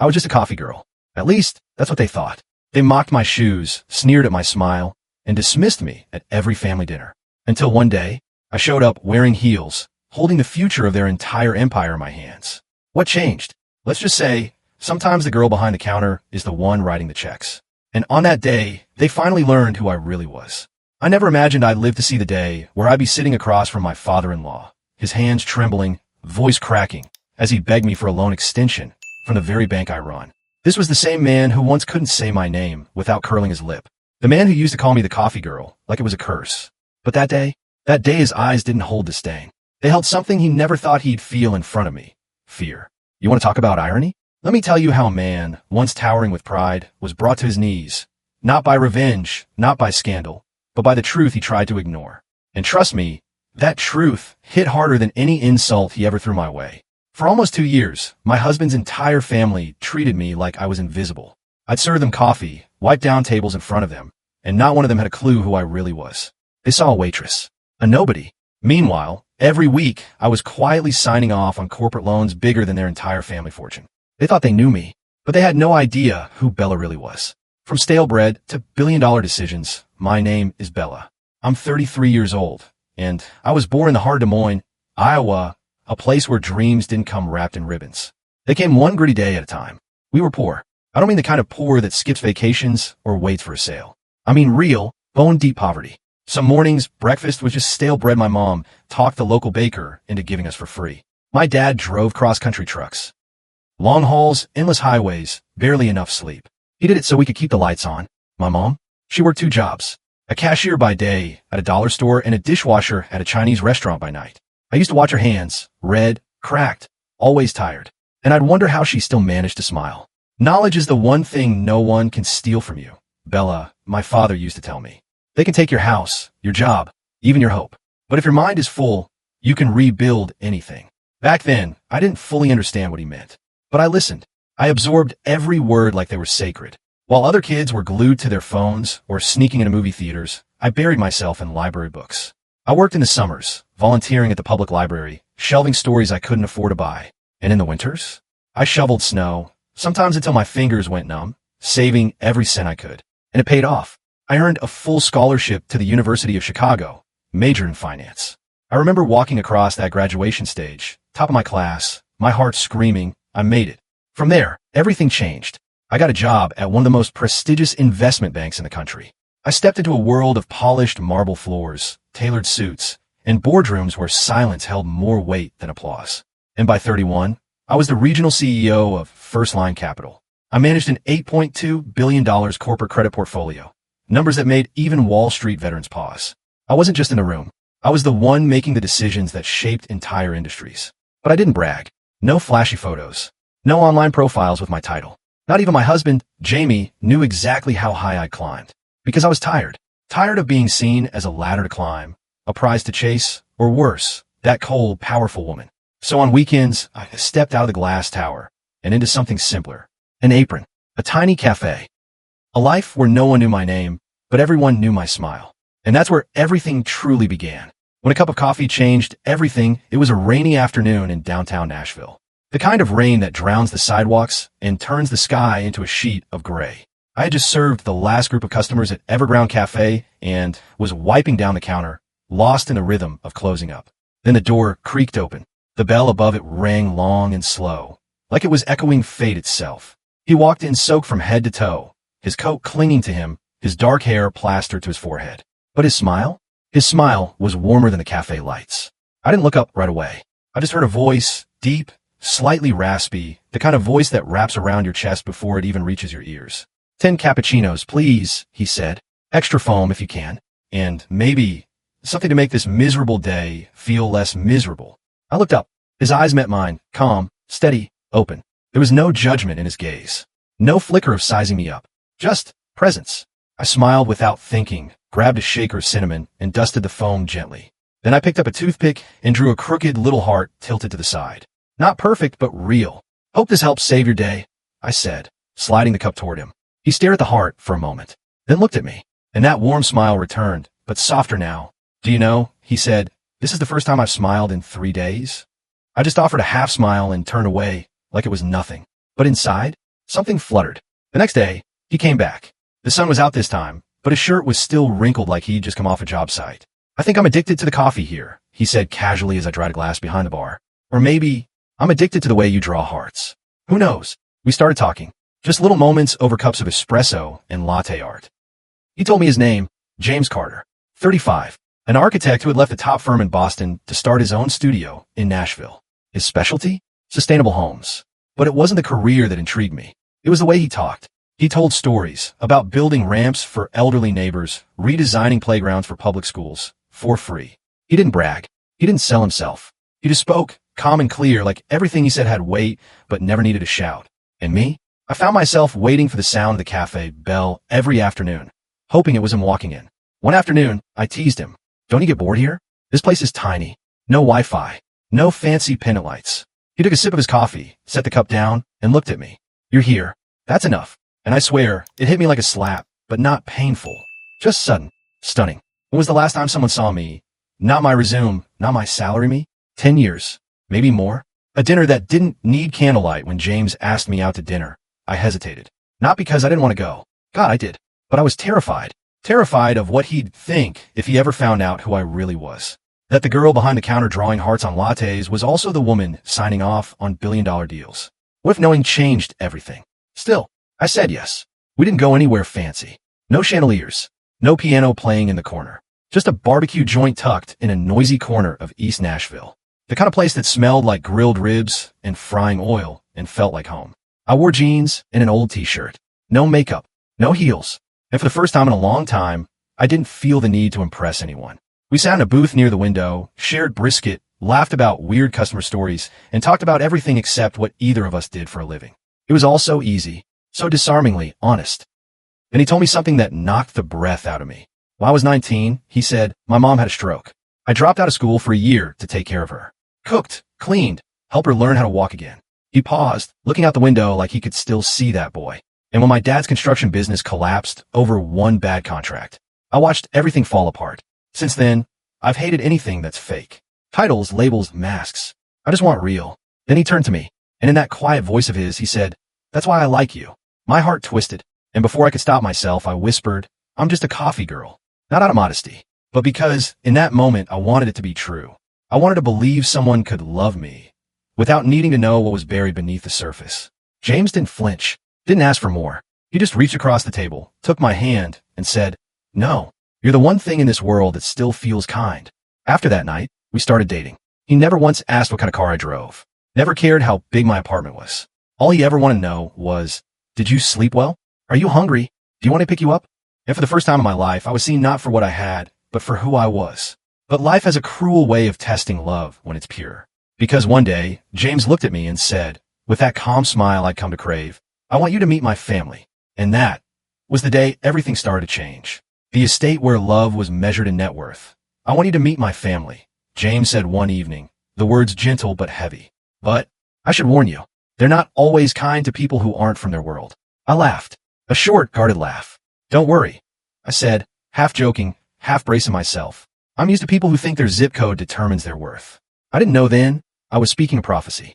I was just a coffee girl. At least, that's what they thought. They mocked my shoes, sneered at my smile, and dismissed me at every family dinner. Until one day, I showed up wearing heels, holding the future of their entire empire in my hands. What changed? Let's just say, sometimes the girl behind the counter is the one writing the checks. And on that day, they finally learned who I really was. I never imagined I'd live to see the day where I'd be sitting across from my father-in-law, his hands trembling, voice cracking, as he begged me for a loan extension from the very bank I run. This was the same man who once couldn't say my name without curling his lip. The man who used to call me the coffee girl like it was a curse. But that day his eyes didn't hold disdain. They held something he never thought he'd feel in front of me. Fear. You want to talk about irony? Let me tell you how a man, once towering with pride, was brought to his knees. Not by revenge, not by scandal, but by the truth he tried to ignore. And trust me, that truth hit harder than any insult he ever threw my way. For almost 2 years, my husband's entire family treated me like I was invisible. I'd serve them coffee, wipe down tables in front of them, and not one of them had a clue who I really was. They saw a waitress, a nobody. Meanwhile, every week, I was quietly signing off on corporate loans bigger than their entire family fortune. They thought they knew me, but they had no idea who Bella really was. From stale bread to billion-dollar decisions, my name is Bella. I'm 33 years old, and I was born in the heart of Des Moines, Iowa, a place where dreams didn't come wrapped in ribbons. They came one gritty day at a time. We were poor. I don't mean the kind of poor that skips vacations or waits for a sale. I mean real, bone-deep poverty. Some mornings, breakfast was just stale bread my mom talked the local baker into giving us for free. My dad drove cross-country trucks. Long hauls, endless highways, barely enough sleep. He did it so we could keep the lights on. My mom? She worked 2 jobs. A cashier by day at a dollar store and a dishwasher at a Chinese restaurant by night. I used to watch her hands, red, cracked, always tired. And I'd wonder how she still managed to smile. Knowledge is the one thing no one can steal from you. Bella, my father used to tell me. They can take your house, your job, even your hope. But if your mind is full, you can rebuild anything. Back then, I didn't fully understand what he meant. But I listened. I absorbed every word like they were sacred. While other kids were glued to their phones or sneaking into movie theaters, I buried myself in library books. I worked in the summers, volunteering at the public library, shelving stories I couldn't afford to buy. And in the winters, I shoveled snow, sometimes until my fingers went numb, saving every cent I could. And it paid off. I earned a full scholarship to the University of Chicago, majored in finance. I remember walking across that graduation stage, top of my class, my heart screaming, I made it. From there, everything changed. I got a job at one of the most prestigious investment banks in the country. I stepped into a world of polished marble floors, tailored suits, and boardrooms where silence held more weight than applause. And by 31, I was the regional CEO of First Line Capital. I managed an $8.2 billion corporate credit portfolio, numbers that made even Wall Street veterans pause. I wasn't just in the room. I was the one making the decisions that shaped entire industries. But I didn't brag. No flashy photos. No online profiles with my title. Not even my husband, Jamie, knew exactly how high I climbed. Because I was tired. Tired of being seen as a ladder to climb, a prize to chase, or worse, that cold, powerful woman. So on weekends, I stepped out of the glass tower and into something simpler. An apron. A tiny cafe. A life where no one knew my name, but everyone knew my smile. And that's where everything truly began. When a cup of coffee changed everything, it was a rainy afternoon in downtown Nashville. The kind of rain that drowns the sidewalks and turns the sky into a sheet of gray. I had just served the last group of customers at Everground Cafe and was wiping down the counter, lost in the rhythm of closing up. Then the door creaked open. The bell above it rang long and slow, like it was echoing fate itself. He walked in soaked from head to toe, his coat clinging to him, his dark hair plastered to his forehead. But his smile? His smile was warmer than the cafe lights. I didn't look up right away. I just heard a voice, deep, slightly raspy, the kind of voice that wraps around your chest before it even reaches your ears. 10 cappuccinos, please, he said. Extra foam if you can. And maybe something to make this miserable day feel less miserable. I looked up. His eyes met mine, calm, steady, open. There was no judgment in his gaze. No flicker of sizing me up. Just presence. I smiled without thinking, grabbed a shaker of cinnamon, and dusted the foam gently. Then I picked up a toothpick and drew a crooked little heart tilted to the side. Not perfect, but real. Hope this helps save your day, I said, sliding the cup toward him. He stared at the heart for a moment, then looked at me, and that warm smile returned, but softer now. Do you know, he said, this is the first time I've smiled in 3 days. I just offered a half smile and turned away, like it was nothing. But inside, Something fluttered. The next day, he came back. The sun was out this time, but his shirt was still wrinkled like he'd just come off a job site. I think I'm addicted to the coffee here, he said casually as I dried a glass behind the bar. Or maybe I'm addicted to the way you draw hearts. Who knows? We started talking. Just little moments over cups of espresso and latte art. He told me his name, James Carter, 35, an architect who had left a top firm in Boston to start his own studio in Nashville. His specialty? Sustainable homes. But it wasn't the career that intrigued me. It was the way he talked. He told stories about building ramps for elderly neighbors, redesigning playgrounds for public schools, for free. He didn't brag. He didn't sell himself. He just spoke, calm and clear, like everything he said had weight, but never needed a shout. And me? I found myself waiting for the sound of the cafe bell every afternoon, hoping it was him walking in. One afternoon, I teased him. Don't you get bored here? This place is tiny. No Wi-Fi. No fancy pennant lights. He took a sip of his coffee, set the cup down, and looked at me. You're here. That's enough. And I swear, it hit me like a slap, but not painful. Just sudden. Stunning. When was the last time someone saw me? Not my resume, not my salary me? 10 years. Maybe more. A dinner that didn't need candlelight. When James asked me out to dinner, I hesitated. Not because I didn't want to go. God, I did. But I was terrified. Terrified of what he'd think if he ever found out who I really was. That the girl behind the counter drawing hearts on lattes was also the woman signing off on billion-dollar deals. What if knowing changed everything? Still, I said yes. We didn't go anywhere fancy. No chandeliers. No piano playing in the corner. Just a barbecue joint tucked in a noisy corner of East Nashville. The kind of place that smelled like grilled ribs and frying oil and felt like home. I wore jeans and an old t-shirt. No makeup. No heels. And for the first time in a long time, I didn't feel the need to impress anyone. We sat in a booth near the window, shared brisket, laughed about weird customer stories, and talked about everything except what either of us did for a living. It was all so easy, so disarmingly honest. Then he told me something that knocked the breath out of me. When I was 19, he said, my mom had a stroke. I dropped out of school for a year to take care of her. Cooked, cleaned, helped her learn how to walk again. He paused, looking out the window like he could still see that boy. And when my dad's construction business collapsed over one bad contract, I watched everything fall apart. Since then, I've hated anything that's fake. Titles, labels, masks. I just want real. Then he turned to me, and in that quiet voice of his, he said, that's why I like you. My heart twisted, and before I could stop myself, I whispered, I'm just a coffee girl. Not out of modesty, but because in that moment I wanted it to be true. I wanted to believe someone could love me without needing to know what was buried beneath the surface. James didn't flinch, didn't ask for more. He just reached across the table, took my hand, and said, no, you're the one thing in this world that still feels kind. After that night, we started dating. He never once asked what kind of car I drove. Never cared how big my apartment was. All he ever wanted to know was, did you sleep well? Are you hungry? Do you want to pick you up? And for the first time in my life, I was seen not for what I had, but for who I was. But life has a cruel way of testing love when it's pure. Because one day, James looked at me and said, with that calm smile I'd come to crave, I want you to meet my family. And that was the day everything started to change. The estate where love was measured in net worth. I want you to meet my family, James said one evening, the words gentle but heavy. But I should warn you, they're not always kind to people who aren't from their world. I laughed, a short, guarded laugh. Don't worry, I said, half joking, half bracing myself. I'm used to people who think their zip code determines their worth. I didn't know then, I was speaking a prophecy.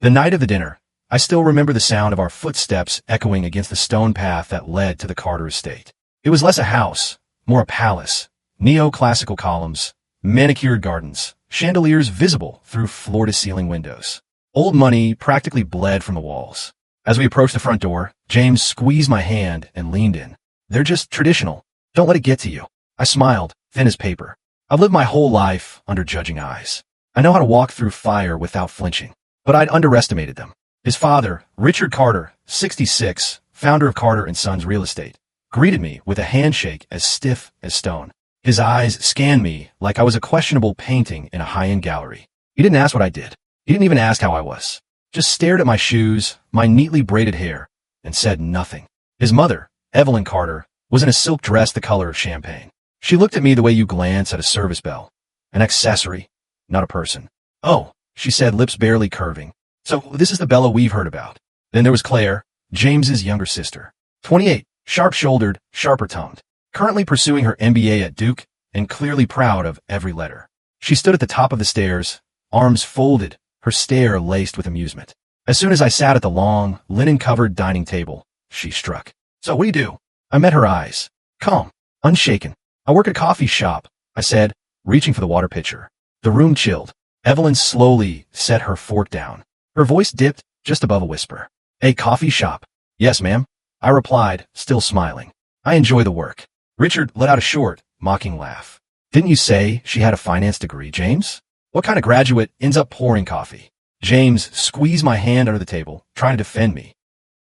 The night of the dinner, I still remember the sound of our footsteps echoing against the stone path that led to the Carter estate. It was less a house, more a palace, neoclassical columns, manicured gardens, chandeliers visible through floor-to-ceiling windows. Old money practically bled from the walls. As we approached the front door, James squeezed my hand and leaned in. They're just traditional. Don't let it get to you. I smiled, thin as paper. I've lived my whole life under judging eyes. I know how to walk through fire without flinching. But I'd underestimated them. His father, Richard Carter, 66, founder of Carter & Sons Real Estate, greeted me with a handshake as stiff as stone. His eyes scanned me like I was a questionable painting in a high-end gallery. He didn't ask what I did. He didn't even ask how I was. Just stared at my shoes, my neatly braided hair, and said nothing. His mother, Evelyn Carter, was in a silk dress the color of champagne. She looked at me the way you glance at a service bell. An accessory, not a person. Oh, she said, lips barely curving. So this is the Bella we've heard about. Then there was Claire, James's younger sister. 28, sharp-shouldered, sharper-tongued. Currently pursuing her MBA at Duke and clearly proud of every letter. She stood at the top of the stairs, arms folded, her stare laced with amusement. As soon as I sat at the long, linen-covered dining table, she struck. So what do you do? I met her eyes. Calm, unshaken. I work at a coffee shop, I said, reaching for the water pitcher. The room chilled. Evelyn slowly set her fork down. Her voice dipped just above a whisper. A coffee shop? Yes, ma'am. I replied, still smiling. I enjoy the work. Richard let out a short, mocking laugh. Didn't you say she had a finance degree, James? What kind of graduate ends up pouring coffee? James squeezed my hand under the table, trying to defend me.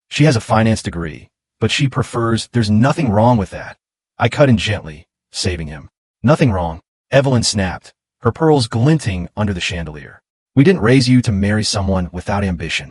She has a finance degree, but she prefers there's nothing wrong with that. I cut in gently, saving him. Nothing wrong, Evelyn snapped, her pearls glinting under the chandelier. We didn't raise you to marry someone without ambition.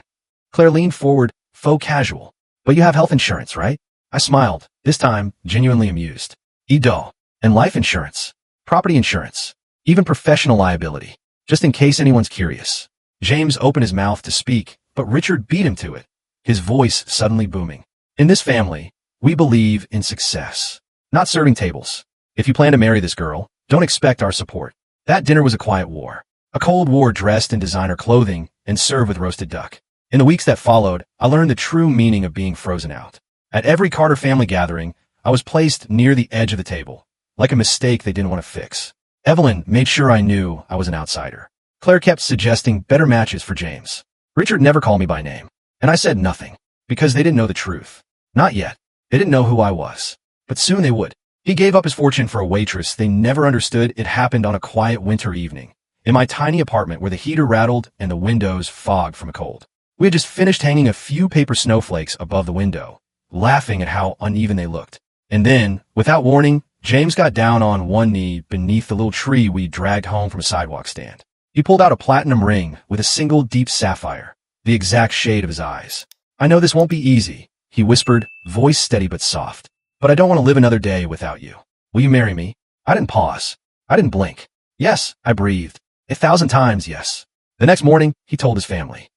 Claire leaned forward, faux casual. But you have health insurance, right? I smiled, this time genuinely amused. EDO, and life insurance, property insurance, even professional liability, just in case anyone's curious. James opened his mouth to speak, but Richard beat him to it, his voice suddenly booming. In this family, we believe in success, not serving tables. If you plan to marry this girl, don't expect our support. That dinner was a quiet war, a cold war dressed in designer clothing and served with roasted duck. In the weeks that followed, I learned the true meaning of being frozen out. At every Carter family gathering, I was placed near the edge of the table, like a mistake they didn't want to fix. Evelyn made sure I knew I was an outsider. Claire kept suggesting better matches for James. Richard never called me by name, and I said nothing, because they didn't know the truth. Not yet. They didn't know who I was. But soon they would. He gave up his fortune for a waitress they never understood. It happened on a quiet winter evening, in my tiny apartment where the heater rattled and the windows fogged from a cold. We had just finished hanging a few paper snowflakes above the window, laughing at how uneven they looked. And then, without warning, James got down on one knee beneath the little tree we dragged home from a sidewalk stand. He pulled out a platinum ring with a single deep sapphire, the exact shade of his eyes. I know this won't be easy, he whispered, voice steady but soft. But I don't want to live another day without you. Will you marry me? I didn't pause. I didn't blink. Yes, I breathed. 1,000 times yes. The next morning, he told his family.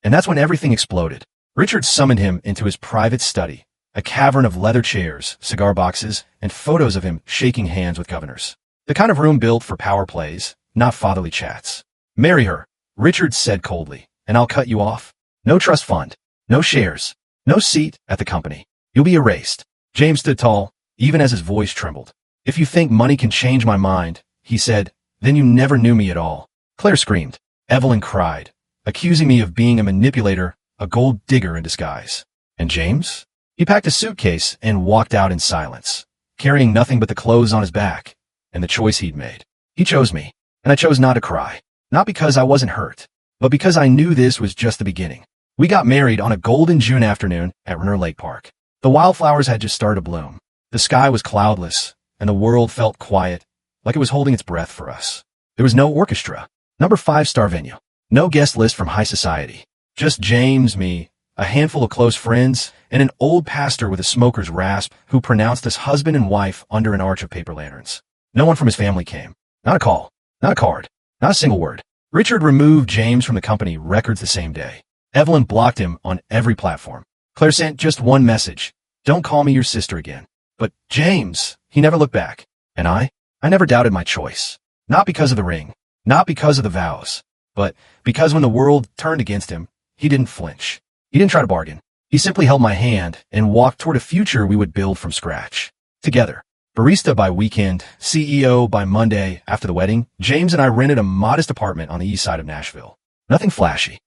And that's when everything exploded. Richard summoned him into his private study, a cavern of leather chairs, cigar boxes, and photos of him shaking hands with governors. The kind of room built for power plays, not fatherly chats. Marry her, Richard said coldly, and I'll cut you off. No trust fund, no shares, no seat at the company. You'll be erased. James stood tall, even as his voice trembled. If you think money can change my mind, he said, then you never knew me at all. Claire screamed. Evelyn cried, accusing me of being a manipulator, a gold digger in disguise. And James? He packed a suitcase and walked out in silence, carrying nothing but the clothes on his back and the choice he'd made. He chose me, and I chose not to cry. Not because I wasn't hurt, but because I knew this was just the beginning. We got married on a golden June afternoon at Renner Lake Park. The wildflowers had just started to bloom. The sky was cloudless, and the world felt quiet, like it was holding its breath for us. There was no orchestra, number 5-star venue, no guest list from high society. Just James, me, a handful of close friends, and an old pastor with a smoker's rasp who pronounced us husband and wife under an arch of paper lanterns. No one from his family came. Not a call, not a card, not a single word. Richard removed James from the company records the same day. Evelyn blocked him on every platform. Claire sent just one message. Don't call me your sister again. But James, he never looked back. And I never doubted my choice. Not because of the ring, not because of the vows, but because when the world turned against him, he didn't flinch. He didn't try to bargain. He simply held my hand and walked toward a future we would build from scratch. Together. Barista by weekend, CEO by Monday after the wedding, James and I rented a modest apartment on the east side of Nashville. Nothing flashy.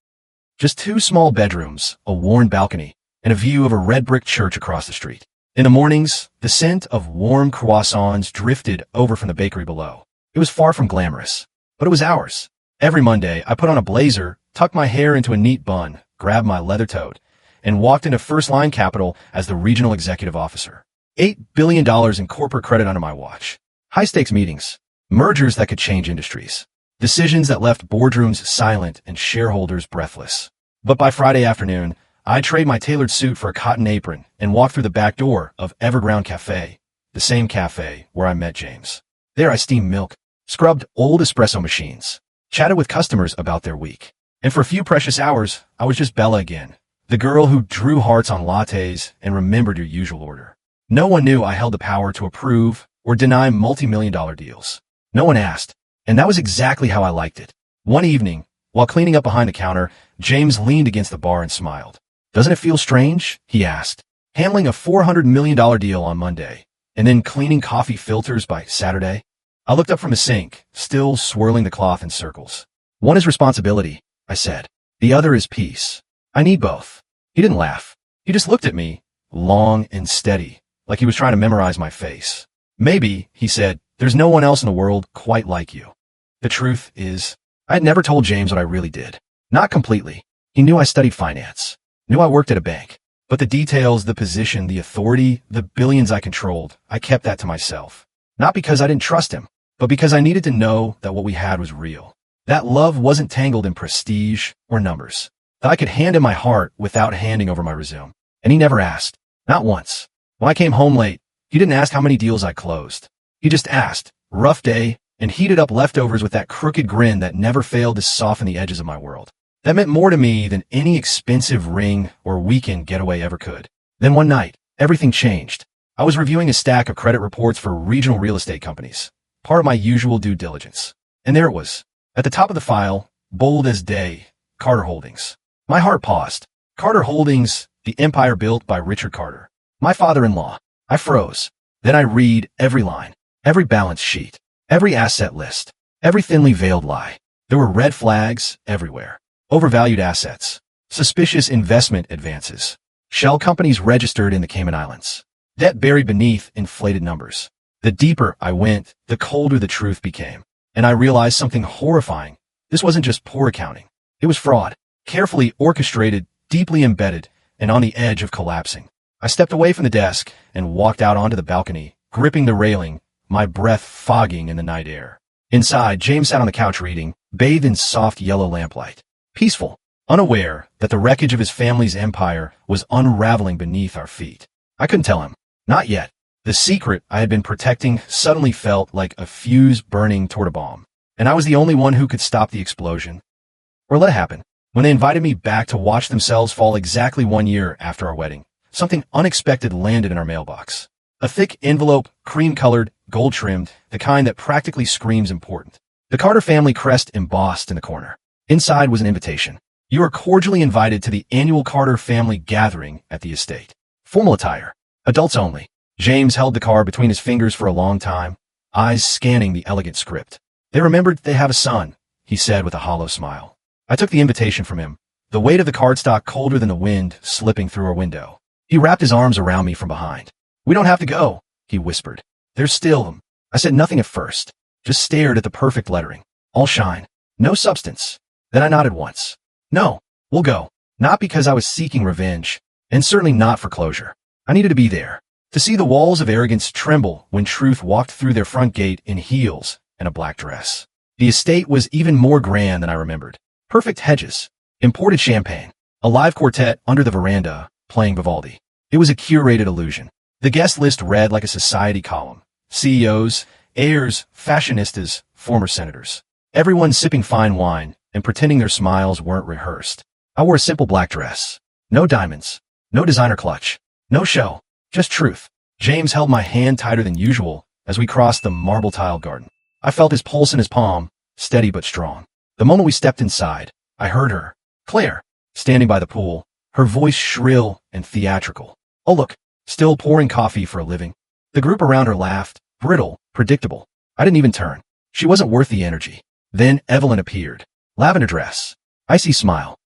Just 2 small bedrooms, a worn balcony, and a view of a red brick church across the street. In the mornings, the scent of warm croissants drifted over from the bakery below. It was far from glamorous, but it was ours. Every Monday, I put on a blazer, tucked my hair into a neat bun, grabbed my leather tote, and walked into First Line Capital as the regional executive officer. $8 billion in corporate credit under my watch. High-stakes meetings. Mergers that could change industries. Decisions that left boardrooms silent and shareholders breathless. But by Friday afternoon, I'd trade my tailored suit for a cotton apron and walk through the back door of Everground Cafe, the same cafe where I met James. There I steamed milk, scrubbed old espresso machines, chatted with customers about their week. And for a few precious hours, I was just Bella again, the girl who drew hearts on lattes and remembered your usual order. No one knew I held the power to approve or deny multi-million-dollar deals. No one asked, and that was exactly how I liked it. One evening, While cleaning up behind the counter, James leaned against the bar and smiled. Doesn't it feel strange? He asked. Handling a $400 million deal on Monday, and then cleaning coffee filters by Saturday? I looked up from the sink, still swirling the cloth in circles. One is responsibility, I said. The other is peace. I need both. He didn't laugh. He just looked at me, long and steady, like he was trying to memorize my face. Maybe, he said, there's no one else in the world quite like you. The truth is, I had never told James what I really did. Not completely. He knew I studied finance, knew I worked at a bank. But the details, the position, the authority, the billions I controlled, I kept that to myself. Not because I didn't trust him, but because I needed to know that what we had was real. That love wasn't tangled in prestige or numbers. That I could hand him my heart without handing over my resume. And he never asked. Not once. When I came home late, he didn't ask how many deals I closed. He just asked, rough day, and heated up leftovers with that crooked grin that never failed to soften the edges of my world. That meant more to me than any expensive ring or weekend getaway ever could. Then one night, everything changed. I was reviewing a stack of credit reports for regional real estate companies, part of my usual due diligence. And there it was. At the top of the file, bold as day, Carter Holdings. My heart paused. Carter Holdings, the empire built by Richard Carter. My father-in-law. I froze. Then I read every line, every balance sheet, every asset list, every thinly veiled lie. There were red flags everywhere. Overvalued assets, suspicious investment advances, shell companies registered in the Cayman Islands, debt buried beneath inflated numbers. The deeper I went, the colder the truth became. And I realized something horrifying. This wasn't just poor accounting. It was fraud, carefully orchestrated, deeply embedded, and on the edge of collapsing. I stepped away from the desk and walked out onto the balcony, gripping the railing, my breath fogging in the night air. Inside, James sat on the couch reading, bathed in soft yellow lamplight. Peaceful, unaware that the wreckage of his family's empire was unraveling beneath our feet. I couldn't tell him. Not yet. The secret I had been protecting suddenly felt like a fuse burning toward a bomb. And I was the only one who could stop the explosion. Or let it happen. When they invited me back to watch themselves fall exactly 1 year after our wedding, something unexpected landed in our mailbox. A thick envelope, cream-colored, gold-trimmed, the kind that practically screams important. The Carter family crest embossed in the corner. Inside was an invitation. You are cordially invited to the annual Carter family gathering at the estate. Formal attire. Adults only. James held the card between his fingers for a long time, eyes scanning the elegant script. They remembered they have a son, he said with a hollow smile. I took the invitation from him, the weight of the cardstock colder than the wind slipping through our window. He wrapped his arms around me from behind. We don't have to go, he whispered. There's still. I said nothing at first, just stared at the perfect lettering. All shine. No substance. Then I nodded once. No, we'll go. Not because I was seeking revenge, and certainly not for closure. I needed to be there, to see the walls of arrogance tremble when truth walked through their front gate in heels and a black dress. The estate was even more grand than I remembered. Perfect hedges, imported champagne, a live quartet under the veranda playing Vivaldi. It was a curated illusion. The guest list read like a society column. CEOs, heirs, fashionistas, former senators. Everyone sipping fine wine and pretending their smiles weren't rehearsed. I wore a simple black dress. No diamonds. No designer clutch. No show. Just truth. James held my hand tighter than usual as we crossed the marble-tiled garden. I felt his pulse in his palm, steady but strong. The moment we stepped inside, I heard her. Claire, standing by the pool, her voice shrill and theatrical. Oh look, still pouring coffee for a living. The group around her laughed, brittle, predictable. I didn't even turn. She wasn't worth the energy. Then Evelyn appeared. Lavender dress. Icy smile.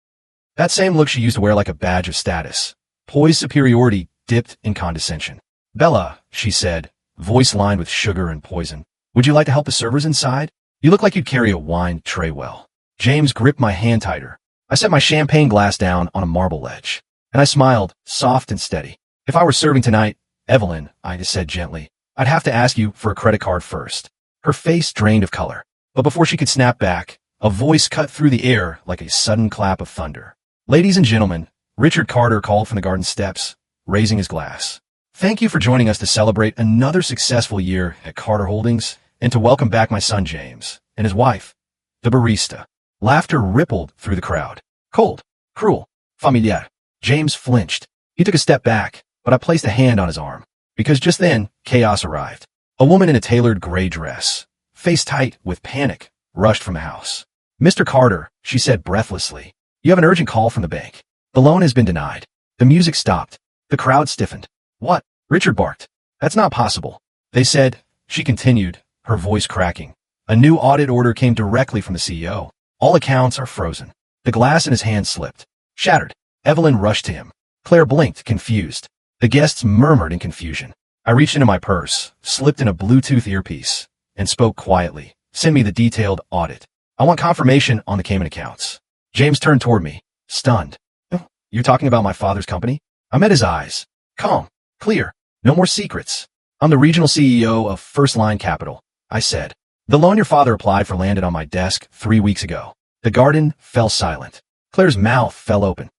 That same look she used to wear like a badge of status. Poised superiority dipped in condescension. Bella, she said, voice lined with sugar and poison. Would you like to help the servers inside? You look like you'd carry a wine tray well. James gripped my hand tighter. I set my champagne glass down on a marble ledge. And I smiled, soft and steady. If I were serving tonight, Evelyn, I just said gently, I'd have to ask you for a credit card first. Her face drained of color. But before she could snap back, a voice cut through the air like a sudden clap of thunder. Ladies and gentlemen, Richard Carter called from the garden steps, raising his glass. Thank you for joining us to celebrate another successful year at Carter Holdings and to welcome back my son James and his wife, the barista. Laughter rippled through the crowd. Cold, cruel, familiar. James flinched. He took a step back, but I placed a hand on his arm. Because just then, chaos arrived. A woman in a tailored gray dress, face tight with panic, rushed from the house. Mr. Carter, she said breathlessly. You have an urgent call from the bank. The loan has been denied. The music stopped. The crowd stiffened. What? Richard barked. That's not possible. They said, she continued, her voice cracking. A new audit order came directly from the CEO. All accounts are frozen. The glass in his hand slipped. Shattered. Evelyn rushed to him. Claire blinked, confused. The guests murmured in confusion. I reached into my purse, slipped in a Bluetooth earpiece, and spoke quietly. Send me the detailed audit. I want confirmation on the Cayman accounts. James turned toward me, stunned. You're talking about my father's company? I met his eyes. Calm, clear, no more secrets. I'm the regional CEO of First Line Capital, I said. The loan your father applied for landed on my desk 3 weeks ago. The garden fell silent. Claire's mouth fell open.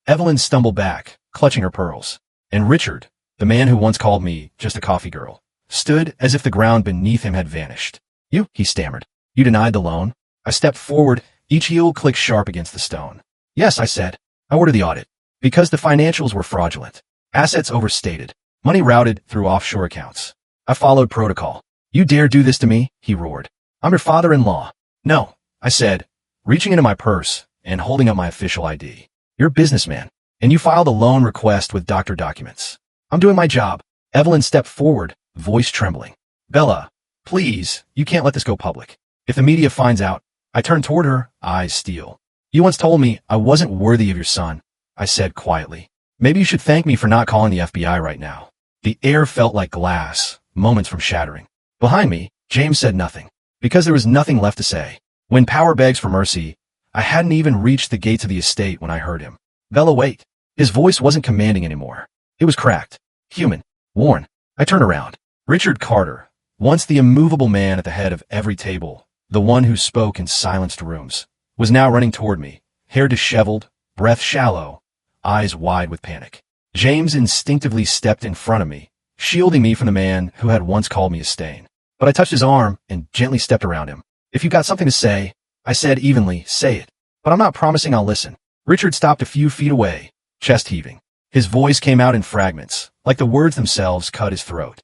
Evelyn stumbled back, clutching her pearls. And Richard, the man who once called me just a coffee girl, stood as if the ground beneath him had vanished. You, he stammered. You denied the loan? I stepped forward, each heel clicked sharp against the stone. Yes, I said. I ordered the audit. Because the financials were fraudulent. Assets overstated. Money routed through offshore accounts. I followed protocol. You dare do this to me? He roared. I'm your father-in-law. No, I said, reaching into my purse and holding up my official ID. You're a businessman, and you filed a loan request with doctor documents. I'm doing my job. Evelyn stepped forward, voice trembling. Bella, please, you can't let this go public. If the media finds out, I turned toward her, eyes steel. You once told me I wasn't worthy of your son, I said quietly. Maybe you should thank me for not calling the FBI right now. The air felt like glass, moments from shattering. Behind me, James said nothing, because there was nothing left to say. When power begs for mercy, I hadn't even reached the gates of the estate when I heard him. Bella, wait. His voice wasn't commanding anymore. It was cracked, human, worn. I turned around. Richard Carter, once the immovable man at the head of every table, the one who spoke in silenced rooms, was now running toward me, hair disheveled, breath shallow, eyes wide with panic. James instinctively stepped in front of me, shielding me from the man who had once called me a stain. But I touched his arm and gently stepped around him. If you've got something to say, I said evenly, say it. But I'm not promising I'll listen. Richard stopped a few feet away, chest heaving. His voice came out in fragments, like the words themselves cut his throat.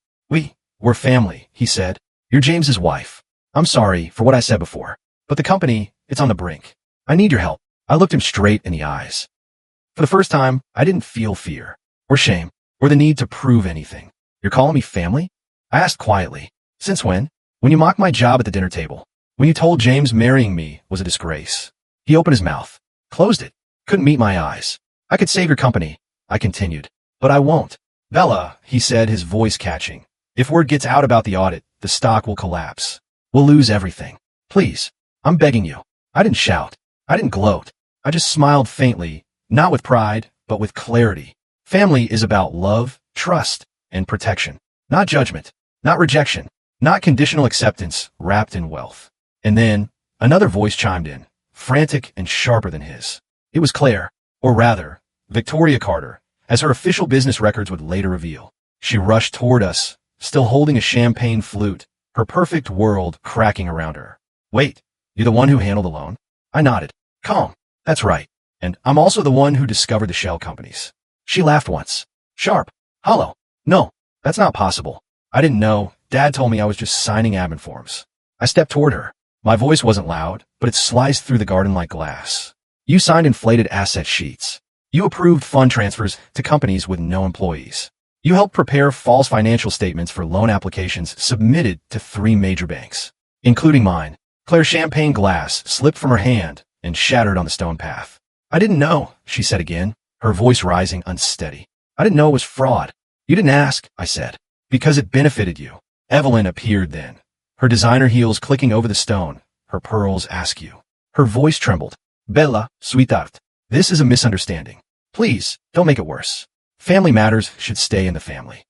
We're family, he said. You're James's wife. I'm sorry for what I said before, but the company, it's on the brink. I need your help. I looked him straight in the eyes. For the first time, I didn't feel fear, or shame, or the need to prove anything. You're calling me family? I asked quietly. Since when? When you mocked my job at the dinner table. When you told James marrying me was a disgrace. He opened his mouth, closed it, couldn't meet my eyes. I could save your company, I continued. But I won't. Bella, he said, his voice catching. If word gets out about the audit, the stock will collapse. We'll lose everything. Please, I'm begging you. I didn't shout. I didn't gloat. I just smiled faintly, not with pride, but with clarity. Family is about love, trust, and protection. Not judgment, not rejection, not conditional acceptance wrapped in wealth. And then, another voice chimed in, frantic and sharper than his. It was Claire, or rather, Victoria Carter, as her official business records would later reveal. She rushed toward us, still holding a champagne flute, her perfect world cracking around her. Wait, you're the one who handled the loan? I nodded. Calm. That's right. And I'm also the one who discovered the shell companies. She laughed once. Sharp. Hollow. No, that's not possible. I didn't know. Dad told me I was just signing admin forms. I stepped toward her. My voice wasn't loud, but it sliced through the garden like glass. You signed inflated asset sheets. You approved fund transfers to companies with no employees. You helped prepare false financial statements for loan applications submitted to 3 major banks, including mine. Claire's champagne glass slipped from her hand and shattered on the stone path. I didn't know, she said again, her voice rising unsteady. I didn't know it was fraud. You didn't ask, I said, because it benefited you. Evelyn appeared then, her designer heels clicking over the stone, her pearls askew. Her voice trembled. Bella, sweetheart, this is a misunderstanding. Please, don't make it worse. Family matters should stay in the family.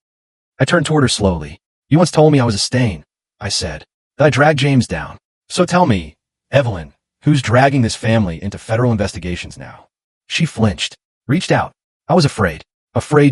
I turned toward her slowly. You once told me I was a stain, I said, that I dragged James down. So tell me, Evelyn, who's dragging this family into federal investigations now? She flinched, reached out. I was afraid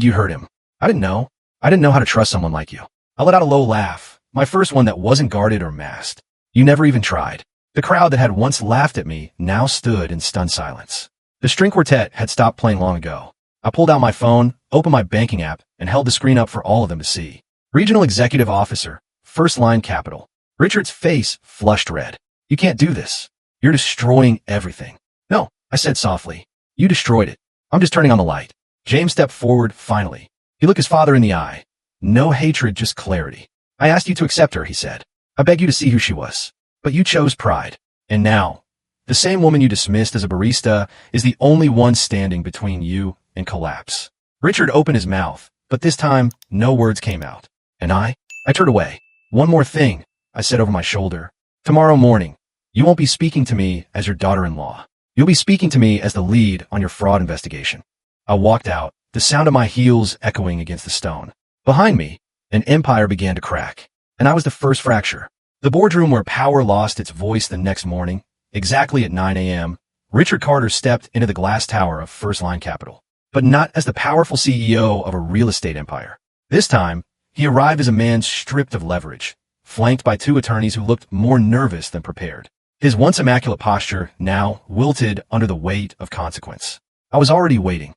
you hurt him. I didn't know how to trust someone like you. I let out a low laugh, my first one that wasn't guarded or masked. You never even tried. The crowd that had once laughed at me now stood in stunned silence. The string quartet had stopped playing long ago. I pulled out my phone, opened my banking app, and held the screen up for all of them to see. Regional Executive Officer, First Line Capital. Richard's face flushed red. You can't do this. You're destroying everything. No, I said softly. You destroyed it. I'm just turning on the light. James stepped forward, finally. He looked his father in the eye. No hatred, just clarity. I asked you to accept her, he said. I beg you to see who she was. But you chose pride. And now, the same woman you dismissed as a barista is the only one standing between you and collapse. Richard opened his mouth, but this time, no words came out. And I turned away. One more thing, I said over my shoulder. Tomorrow morning, you won't be speaking to me as your daughter-in-law. You'll be speaking to me as the lead on your fraud investigation. I walked out, the sound of my heels echoing against the stone. Behind me, an empire began to crack, and I was the first fracture. The boardroom where power lost its voice the next morning, exactly at 9 a.m., Richard Carter stepped into the glass tower of First Line Capital, but not as the powerful CEO of a real estate empire. This time, he arrived as a man stripped of leverage, flanked by two attorneys who looked more nervous than prepared. His once immaculate posture now wilted under the weight of consequence. I was already waiting.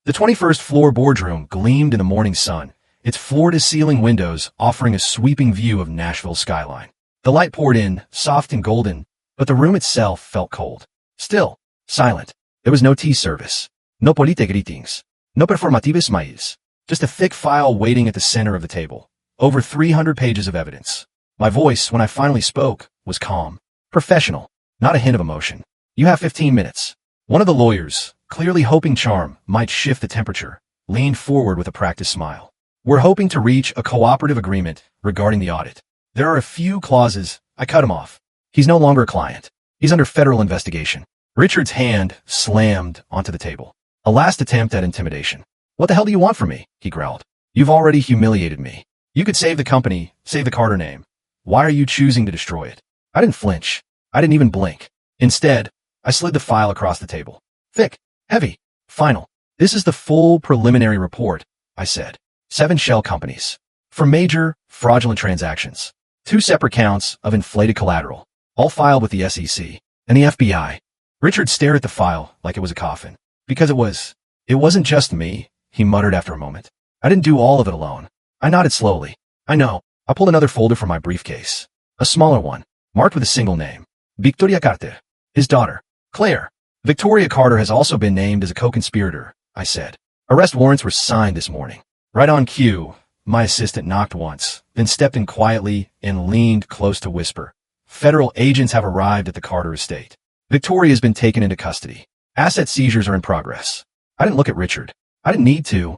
The 21st floor boardroom gleamed in the morning sun, its floor-to-ceiling windows offering a sweeping view of Nashville's skyline. The light poured in, soft and golden, but the room itself felt cold. Still, silent. There was no tea service. No polite greetings. No performative smiles. Just a thick file waiting at the center of the table. Over 300 pages of evidence. My voice, when I finally spoke, was calm. Professional. Not a hint of emotion. You have 15 minutes. One of the lawyers, clearly hoping charm might shift the temperature, leaned forward with a practiced smile. We're hoping to reach a cooperative agreement regarding the audit. There are a few clauses. I cut him off. He's no longer a client. He's under federal investigation. Richard's hand slammed onto the table. A last attempt at intimidation. What the hell do you want from me? He growled. You've already humiliated me. You could save the company, save the Carter name. Why are you choosing to destroy it? I didn't flinch. I didn't even blink. Instead, I slid the file across the table. Thick, heavy, final. This is the full preliminary report, I said. 7 shell companies. For major, fraudulent transactions. 2 separate counts of inflated collateral. All filed with the SEC and the FBI. Richard stared at the file like it was a coffin. Because it wasn't just me, he muttered after a moment. I didn't do all of it alone. I nodded slowly. I know. I pulled another folder from my briefcase. A smaller one, marked with a single name. Victoria Carter. His daughter, Claire. Victoria Carter has also been named as a co-conspirator, I said. Arrest warrants were signed this morning. Right on cue, my assistant knocked once, then stepped in quietly and leaned close to whisper. Federal agents have arrived at the Carter estate. Victoria has been taken into custody. Asset seizures are in progress. I didn't look at Richard. I didn't need to.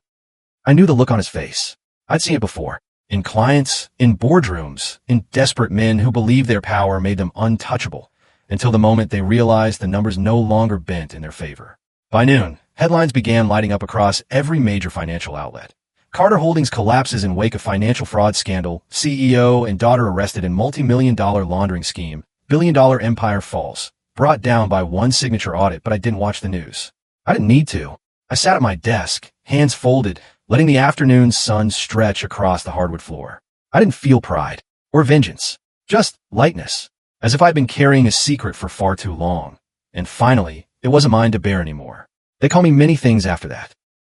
I knew the look on his face. I'd seen it before. In clients, in boardrooms, in desperate men who believed their power made them untouchable, until the moment they realized the numbers no longer bent in their favor. By noon, headlines began lighting up across every major financial outlet. Carter Holdings collapses in wake of financial fraud scandal, CEO and daughter arrested in multi-million-dollar laundering scheme, billion-dollar empire falls, brought down by one signature audit, but I didn't watch the news. I didn't need to. I sat at my desk, hands folded, letting the afternoon sun stretch across the hardwood floor. I didn't feel pride or vengeance, just lightness, as if I'd been carrying a secret for far too long. And finally, it wasn't mine to bear anymore. They call me many things after that.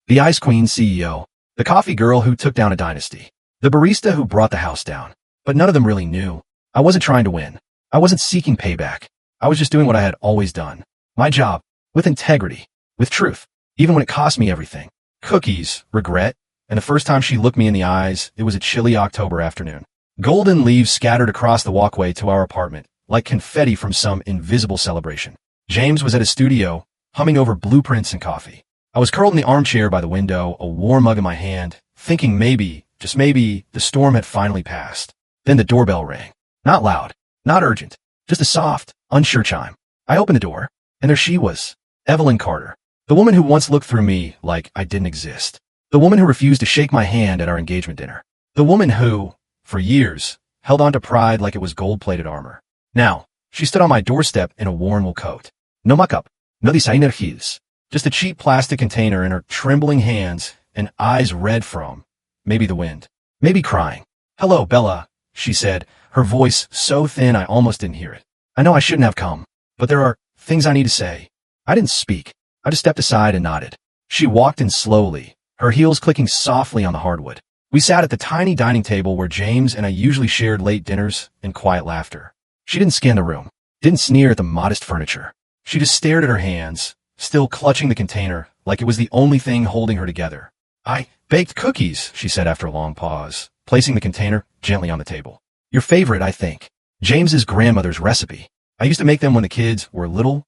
The Ice Queen CEO, the coffee girl who took down a dynasty, the barista who brought the house down. But none of them really knew. I wasn't trying to win. I wasn't seeking payback. I was just doing what I had always done. My job, with integrity, with truth, even when it cost me everything. Cookies, regret, and the first time she looked me in the eyes, it was a chilly October afternoon. Golden leaves scattered across the walkway to our apartment, like confetti from some invisible celebration. James was at his studio, humming over blueprints and coffee. I was curled in the armchair by the window, a warm mug in my hand, thinking maybe, just maybe, the storm had finally passed. Then the doorbell rang. Not loud, not urgent, just a soft, unsure chime. I opened the door, and there she was, Evelyn Carter. The woman who once looked through me like I didn't exist. The woman who refused to shake my hand at our engagement dinner. The woman who, for years, held on to pride like it was gold-plated armor. Now, she stood on my doorstep in a worn wool coat. No muck-up, no designer heels. Just a cheap plastic container in her trembling hands and eyes red from, maybe the wind, maybe crying. Hello, Bella, she said, her voice so thin I almost didn't hear it. I know I shouldn't have come, but there are things I need to say. I didn't speak. I just stepped aside and nodded. She walked in slowly, her heels clicking softly on the hardwood. We sat at the tiny dining table where James and I usually shared late dinners and quiet laughter. She didn't scan the room. didn't sneer at the modest furniture. She just stared at her hands, still clutching the container like it was the only thing holding her together. I baked cookies, she said after a long pause, placing the container gently on the table. Your favorite, I think. James's grandmother's recipe. I used to make them when the kids were little,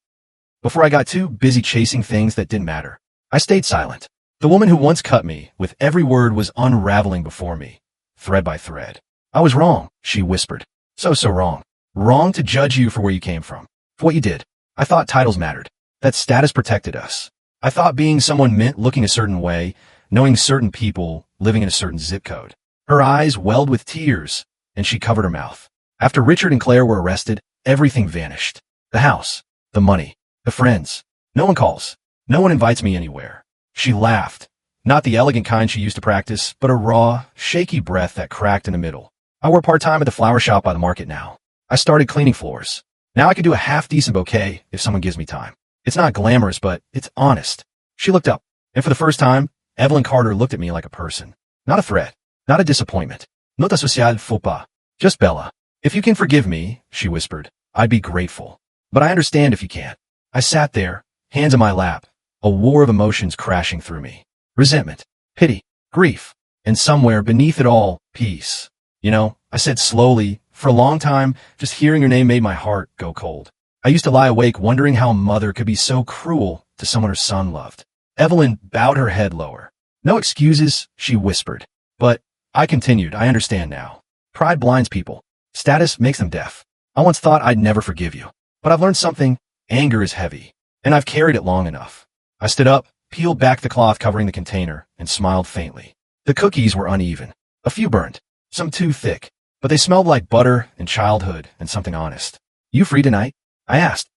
before I got too busy chasing things that didn't matter. I stayed silent. The woman who once cut me with every word was unraveling before me, thread by thread. I was wrong, she whispered. So wrong. Wrong to judge you for where you came from, for what you did. I thought titles mattered, that status protected us. I thought being someone meant looking a certain way, knowing certain people, living in a certain zip code. Her eyes welled with tears, and she covered her mouth. After Richard and Claire were arrested, everything vanished. The house, the money, the friends. No one calls. No one invites me anywhere. She laughed. Not the elegant kind she used to practice, but a raw, shaky breath that cracked in the middle. I work part-time at the flower shop by the market now. I started cleaning floors. Now I can do a half-decent bouquet if someone gives me time. It's not glamorous, but it's honest. She looked up, and for the first time, Evelyn Carter looked at me like a person. Not a threat. Not a disappointment. Nota social faux pas. Just Bella. If you can forgive me, she whispered, I'd be grateful. But I understand if you can't. I sat there, hands in my lap, a war of emotions crashing through me. Resentment, pity, grief, and somewhere beneath it all, peace. You know, I said slowly, for a long time, just hearing your name made my heart go cold. I used to lie awake wondering how a mother could be so cruel to someone her son loved. Evelyn bowed her head lower. No excuses, she whispered. But I continued, I understand now. Pride blinds people. Status makes them deaf. I once thought I'd never forgive you. But I've learned something. Anger is heavy. And I've carried it long enough. I stood up, peeled back the cloth covering the container, and smiled faintly. The cookies were uneven. A few burned. Some too thick. But they smelled like butter and childhood and something honest. You free tonight? I asked.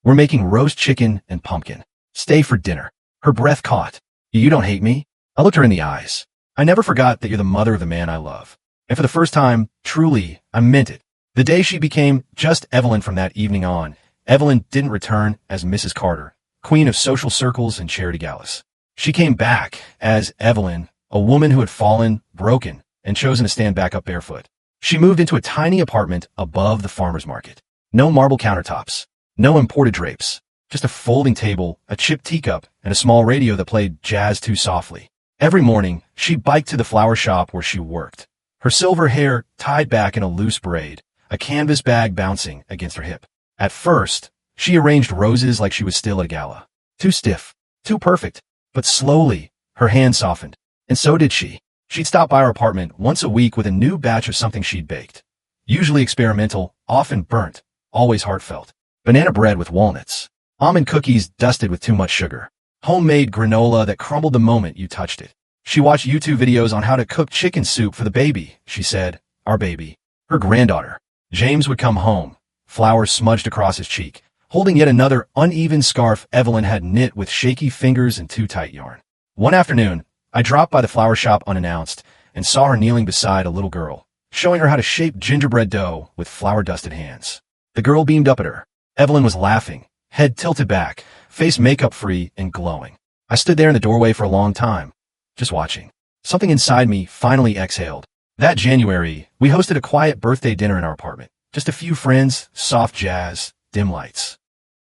We're making roast chicken and pumpkin. Stay for dinner. Her breath caught. You don't hate me? I looked her in the eyes. I never forgot that you're the mother of the man I love. And for the first time, truly, I meant it. The day she became just Evelyn from that evening on, Evelyn didn't return as Mrs. Carter, queen of social circles and charity galas. She came back as Evelyn, a woman who had fallen, broken, and chosen to stand back up barefoot. She moved into a tiny apartment above the farmer's market. No marble countertops, no imported drapes, just a folding table, a chipped teacup, and a small radio that played jazz too softly. Every morning, she biked to the flower shop where she worked, her silver hair tied back in a loose braid, a canvas bag bouncing against her hip. At first, she arranged roses like she was still at a gala. Too stiff, too perfect, but slowly, her hand softened. And so did she. She'd stop by her apartment once a week with a new batch of something she'd baked. Usually experimental, often burnt, always heartfelt. Banana bread with walnuts. Almond cookies dusted with too much sugar. Homemade granola that crumbled the moment you touched it. She watched YouTube videos on how to cook chicken soup for the baby, she said. Our baby. Her granddaughter. James would come home, flour smudged across his cheek, holding yet another uneven scarf Evelyn had knit with shaky fingers and too tight yarn. One afternoon, I dropped by the flower shop unannounced and saw her kneeling beside a little girl, showing her how to shape gingerbread dough with flour-dusted hands. The girl beamed up at her. Evelyn was laughing, head tilted back, face makeup-free and glowing. I stood there in the doorway for a long time, just watching. Something inside me finally exhaled. That January, we hosted a quiet birthday dinner in our apartment. Just a few friends, soft jazz, dim lights.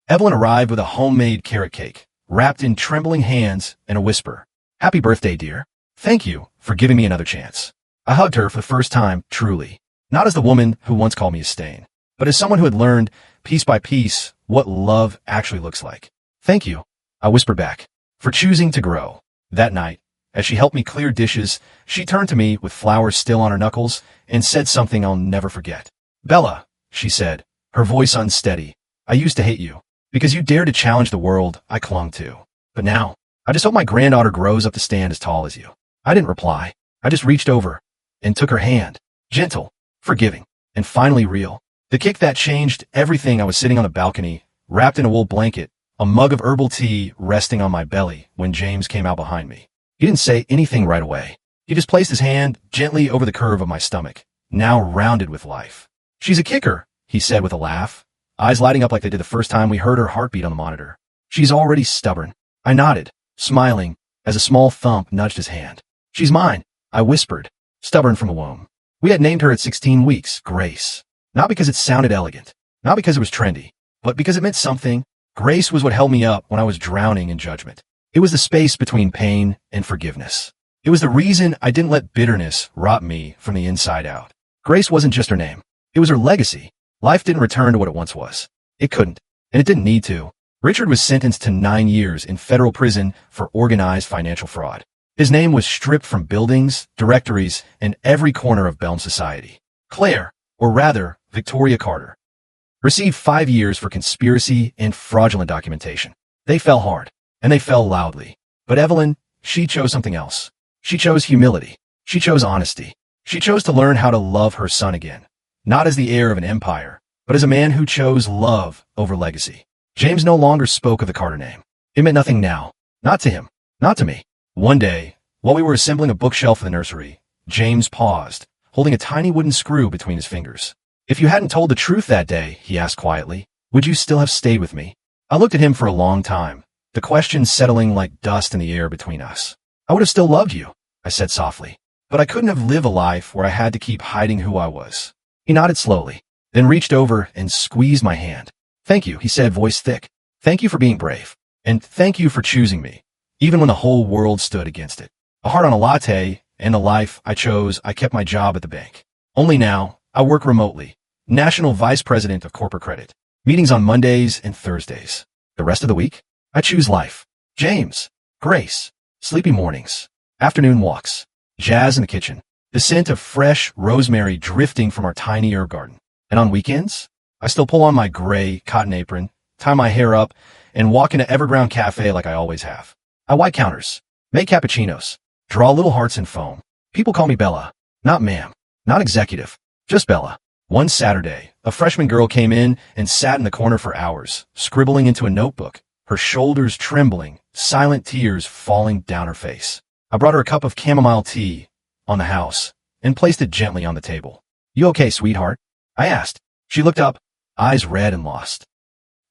Evelyn arrived with a homemade carrot cake, wrapped in trembling hands and a whisper. Happy birthday, dear. Thank you for giving me another chance. I hugged her for the first time, truly. Not as the woman who once called me a stain, but as someone who had learned, piece by piece, what love actually looks like. Thank you, I whispered back, for choosing to grow. That night, as she helped me clear dishes, she turned to me with flowers still on her knuckles and said something I'll never forget. Bella, she said, her voice unsteady, I used to hate you because you dared to challenge the world I clung to. But now, I just hope my granddaughter grows up to stand as tall as you. I didn't reply. I just reached over and took her hand, gentle, forgiving, and finally real. The kick that changed everything. I was sitting on a balcony, wrapped in a wool blanket, a mug of herbal tea resting on my belly when James came out behind me. He didn't say anything right away. He just placed his hand gently over the curve of my stomach, now rounded with life. She's a kicker, he said with a laugh, eyes lighting up like they did the first time we heard her heartbeat on the monitor. She's already stubborn. I nodded, smiling, as a small thump nudged his hand. She's mine, I whispered, stubborn from the womb. We had named her at 16 weeks, Grace. Not because it sounded elegant, Not because it was trendy, but because it meant something. Grace was what held me up when I was drowning in judgment. It was the space between pain and forgiveness. It was the reason I didn't let bitterness rot me from the inside out. Grace wasn't just her name. It was her legacy. Life didn't return to what it once was. It couldn't, and it didn't need to. Richard was sentenced to 9 years in federal prison for organized financial fraud. His name was stripped from buildings, directories, and every corner of Belm society. Claire, or rather, Victoria Carter, received 5 years for conspiracy and fraudulent documentation. They fell hard, and they fell loudly. But Evelyn, she chose something else. She chose humility. She chose honesty. She chose to learn how to love her son again, not as the heir of an empire, but as a man who chose love over legacy. James no longer spoke of the Carter name. It meant nothing now. Not to him. Not to me. One day, while we were assembling a bookshelf in the nursery, James paused, holding a tiny wooden screw between his fingers. If you hadn't told the truth that day, he asked quietly, would you still have stayed with me? I looked at him for a long time, the question settling like dust in the air between us. I would have still loved you, I said softly, but I couldn't have lived a life where I had to keep hiding who I was. He nodded slowly, then reached over and squeezed my hand. Thank you, he said, voice thick. Thank you for being brave. And thank you for choosing me, even when the whole world stood against it. A heart on a latte and the life I chose, I kept my job at the bank. Only now, I work remotely, National Vice President of Corporate Credit. Meetings on Mondays and Thursdays. The rest of the week, I choose life. James, Grace, sleepy mornings, afternoon walks, jazz in the kitchen, the scent of fresh rosemary drifting from our tiny herb garden. And on weekends, I still pull on my gray cotton apron, tie my hair up, and walk into Everground Cafe like I always have. I wipe counters, make cappuccinos, draw little hearts in foam. People call me Bella, not ma'am, not executive, just Bella. One Saturday, a freshman girl came in and sat in the corner for hours, scribbling into a notebook, her shoulders trembling, silent tears falling down her face. I brought her a cup of chamomile tea on the house and placed it gently on the table. You okay, sweetheart? I asked. She looked up, eyes red and lost.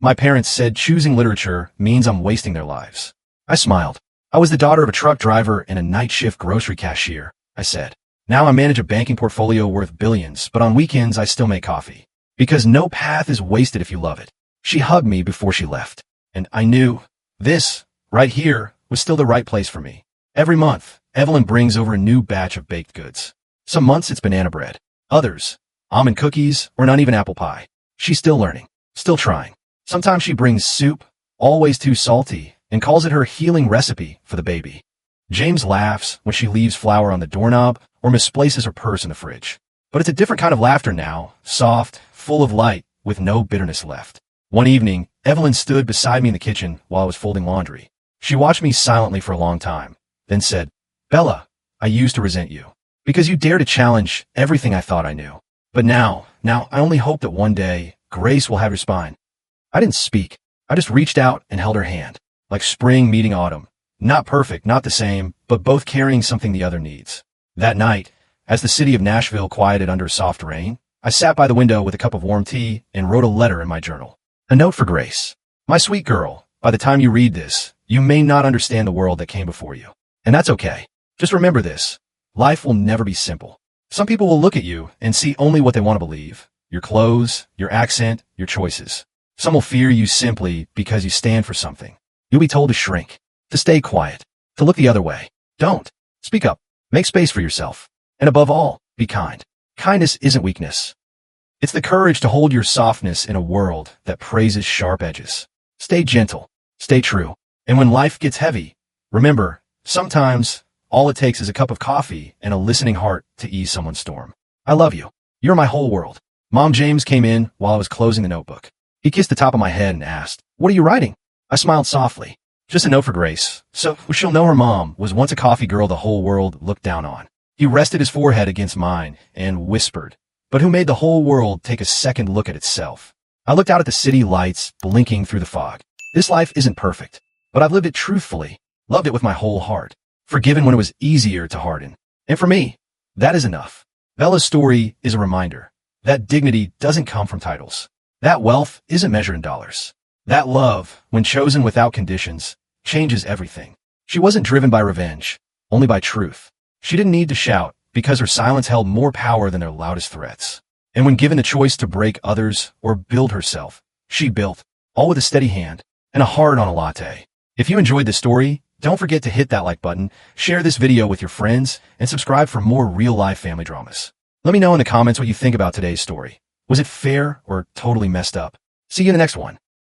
My parents said choosing literature means I'm wasting their lives. I smiled. I was the daughter of a truck driver and a night shift grocery cashier, I said. Now I manage a banking portfolio worth billions, but on weekends I still make coffee. Because no path is wasted if you love it. She hugged me before she left. And I knew this, right here, was still the right place for me. Every month, Evelyn brings over a new batch of baked goods. Some months it's banana bread. Others, almond cookies, or not even apple pie. She's still learning, still trying. Sometimes she brings soup, always too salty, and calls it her healing recipe for the baby. James laughs when she leaves flour on the doorknob or misplaces her purse in the fridge. But it's a different kind of laughter now, soft, full of light, with no bitterness left. One evening, Evelyn stood beside me in the kitchen while I was folding laundry. She watched me silently for a long time, then said, Bella, I used to resent you, because you dare to challenge everything I thought I knew. But now I only hope that one day, Grace will have your spine. I didn't speak. I just reached out and held her hand, like spring meeting autumn. Not perfect, not the same, but both carrying something the other needs. That night, as the city of Nashville quieted under soft rain, I sat by the window with a cup of warm tea and wrote a letter in my journal. A note for Grace. My sweet girl, by the time you read this, you may not understand the world that came before you. And that's okay. Just remember this. Life will never be simple. Some people will look at you and see only what they want to believe. Your clothes, your accent, your choices. Some will fear you simply because you stand for something. You'll be told to shrink, to stay quiet, to look the other way. Don't. Speak up. Make space for yourself. And above all, be kind. Kindness isn't weakness. It's the courage to hold your softness in a world that praises sharp edges. Stay gentle. Stay true. And when life gets heavy, remember, sometimes all it takes is a cup of coffee and a listening heart to ease someone's storm. I love you. You're my whole world. Mom James came in while I was closing the notebook. He kissed the top of my head and asked, what are you writing? I smiled softly. Just a note for Grace, so she'll know her mom was once a coffee girl the whole world looked down on. He rested his forehead against mine and whispered, but who made the whole world take a second look at itself? I looked out at the city lights blinking through the fog. This life isn't perfect, but I've lived it truthfully, loved it with my whole heart, forgiven when it was easier to harden. And for me, that is enough. Bella's story is a reminder that dignity doesn't come from titles. That wealth isn't measured in dollars. That love, when chosen without conditions, changes everything. She wasn't driven by revenge, only by truth. She didn't need to shout because her silence held more power than their loudest threats. And when given the choice to break others or build herself, she built, all with a steady hand and a heart on a latte. If you enjoyed this story, don't forget to hit that like button, share this video with your friends, and subscribe for more real-life family dramas. Let me know in the comments what you think about today's story. Was it fair or totally messed up? See you in the next one.